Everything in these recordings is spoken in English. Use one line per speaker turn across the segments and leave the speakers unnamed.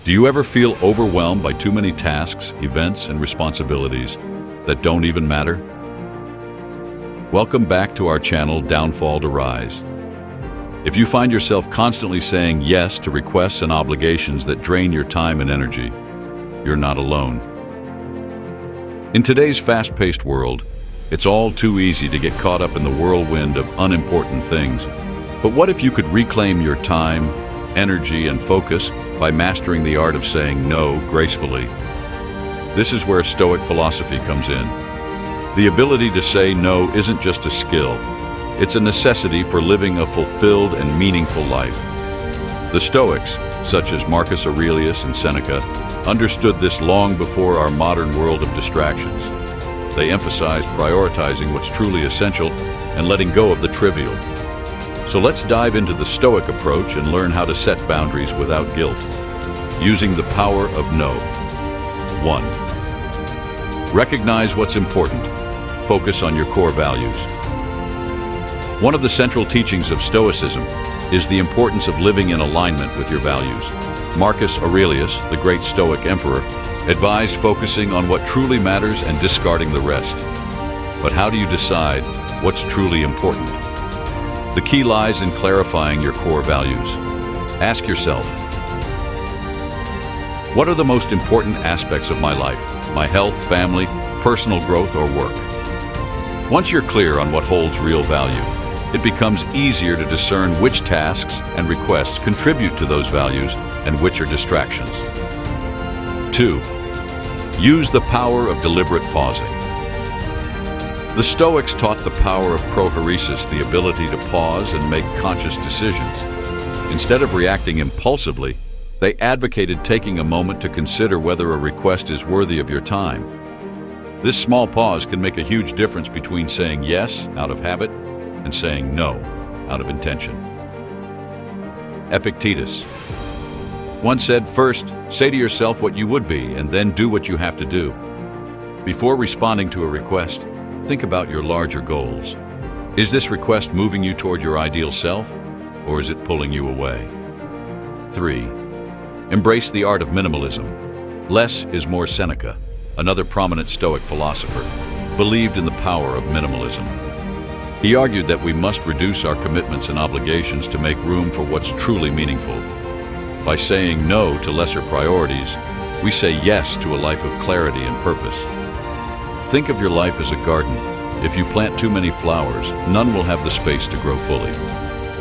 Do you ever feel overwhelmed by too many tasks, events, and responsibilities that don't even matter? Welcome back to our channel, Downfall to Rise. If you find yourself constantly saying yes to requests and obligations that drain your time and energy, you're not alone. In today's fast-paced world, it's all too easy to get caught up in the whirlwind of unimportant things. But what if you could reclaim your time, energy, and focus by mastering the art of saying no gracefully? This is where Stoic philosophy comes in. The ability to say no isn't just a skill, it's a necessity for living a fulfilled and meaningful life. The Stoics, such as Marcus Aurelius and Seneca, understood this long before our modern world of distractions. They emphasized prioritizing what's truly essential and letting go of the trivial. So let's dive into the Stoic approach and learn how to set boundaries without guilt, using the power of no. 1. Recognize what's important. Focus on your core values. One of the central teachings of Stoicism is the importance of living in alignment with your values. Marcus Aurelius, the great Stoic emperor, advised focusing on what truly matters and discarding the rest. But how do you decide what's truly important? The key lies in clarifying your core values. Ask yourself, what are the most important aspects of my life? My health, family, personal growth, or work? Once you're clear on what holds real value, it becomes easier to discern which tasks and requests contribute to those values and which are distractions. 2. Use the power of deliberate pausing. The Stoics taught the power of prohoresis, the ability to pause and make conscious decisions. Instead of reacting impulsively, they advocated taking a moment to consider whether a request is worthy of your time. This small pause can make a huge difference between saying yes out of habit and saying no out of intention. Epictetus once said, first, say to yourself what you would be and then do what you have to do. Before responding to a request, think about your larger goals. Is this request moving you toward your ideal self, or is it pulling you away? 3. Embrace the art of minimalism. Less is more. Seneca, another prominent Stoic philosopher, believed in the power of minimalism. He argued that we must reduce our commitments and obligations to make room for what's truly meaningful. By saying no to lesser priorities, we say yes to a life of clarity and purpose. Think of your life as a garden. If you plant too many flowers, none will have the space to grow fully.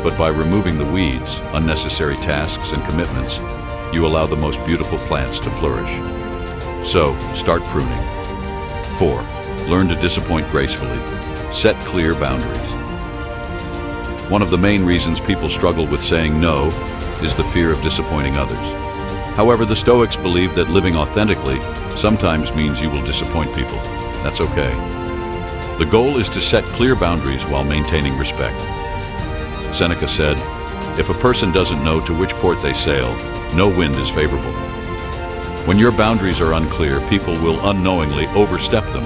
But by removing the weeds, unnecessary tasks, and commitments, you allow the most beautiful plants to flourish. So, start pruning. 4. Learn to disappoint gracefully. Set clear boundaries. One of the main reasons people struggle with saying no is the fear of disappointing others. However, the Stoics believe that living authentically sometimes means you will disappoint people. That's okay. The goal is to set clear boundaries while maintaining respect. Seneca said, if a person doesn't know to which port they sail, no wind is favorable. When your boundaries are unclear, people will unknowingly overstep them.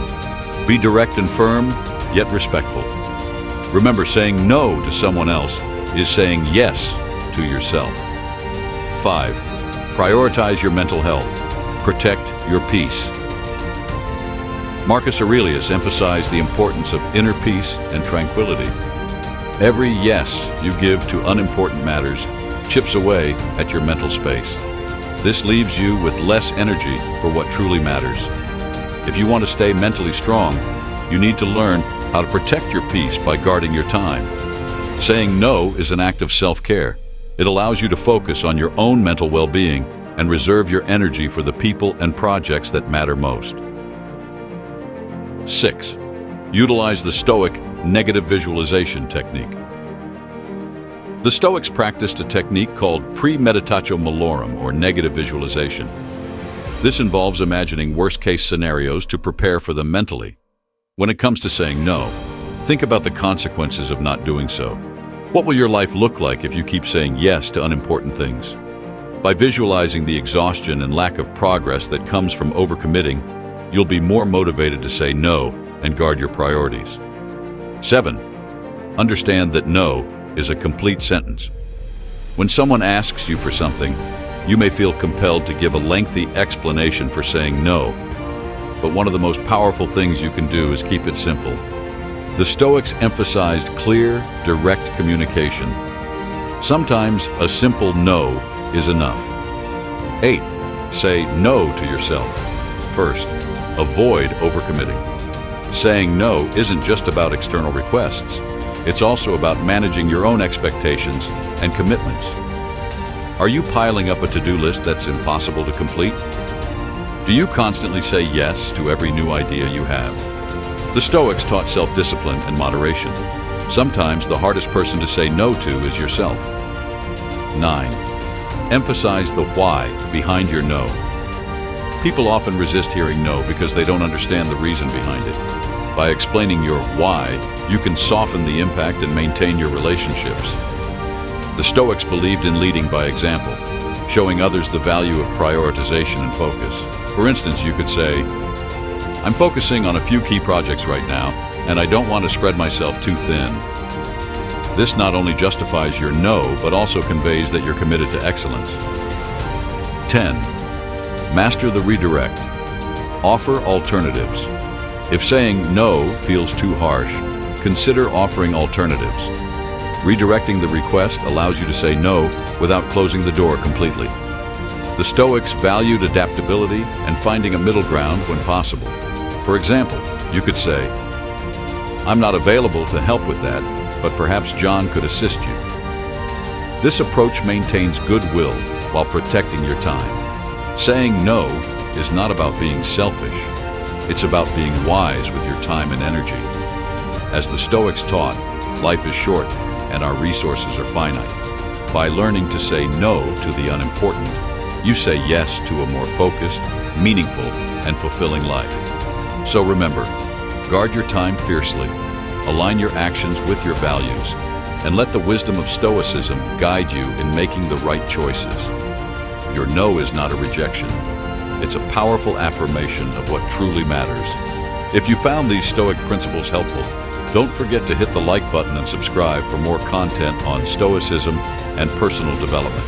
Be direct and firm, yet respectful. Remember, saying no to someone else is saying yes to yourself. 5. Prioritize your mental health. Protect your peace. Marcus Aurelius emphasized the importance of inner peace and tranquility. Every yes you give to unimportant matters chips away at your mental space. This leaves you with less energy for what truly matters. If you want to stay mentally strong, you need to learn how to protect your peace by guarding your time. Saying no is an act of self-care. It allows you to focus on your own mental well-being and reserve your energy for the people and projects that matter most. 6. Utilize the Stoic negative visualization technique. The Stoics practiced a technique called premeditatio malorum, or negative visualization. This involves imagining worst-case scenarios to prepare for them mentally. When it comes to saying no, think about the consequences of not doing so. What will your life look like if you keep saying yes to unimportant things? By visualizing the exhaustion and lack of progress that comes from overcommitting, you'll be more motivated to say no and guard your priorities. 7. Understand that no is a complete sentence. When someone asks you for something, You may feel compelled to give a lengthy explanation for saying no, but one of the most powerful things you can do is keep it simple. The Stoics emphasized clear, direct communication. Sometimes a simple no is enough. 8. Say no to yourself. First, avoid overcommitting. Saying no isn't just about external requests. It's also about managing your own expectations and commitments. Are you piling up a to-do list that's impossible to complete? Do you constantly say yes to every new idea you have? The Stoics taught self-discipline and moderation. Sometimes the hardest person to say no to is yourself. 9. Emphasize the why behind your no. People often resist hearing no because they don't understand the reason behind it. By explaining your why, you can soften the impact and maintain your relationships. The Stoics believed in leading by example, showing others the value of prioritization and focus. For instance, you could say, "I'm focusing on a few key projects right now, and I don't want to spread myself too thin." This not only justifies your no, but also conveys that you're committed to excellence. 10. Master the redirect. Offer alternatives. If saying no feels too harsh, consider offering alternatives. Redirecting the request allows you to say no without closing the door completely. The Stoics valued adaptability and finding a middle ground when possible. For example, you could say, "I'm not available to help with that, but perhaps John could assist you." This approach maintains goodwill while protecting your time. Saying no is not about being selfish. It's about being wise with your time and energy. As the Stoics taught, life is short and our resources are finite. By learning to say no to the unimportant, you say yes to a more focused, meaningful, and fulfilling life. So remember, guard your time fiercely, align your actions with your values, and let the wisdom of Stoicism guide you in making the right choices. Your no is not a rejection. It's a powerful affirmation of what truly matters. If you found these Stoic principles helpful, don't forget to hit the like button and subscribe for more content on Stoicism and personal development.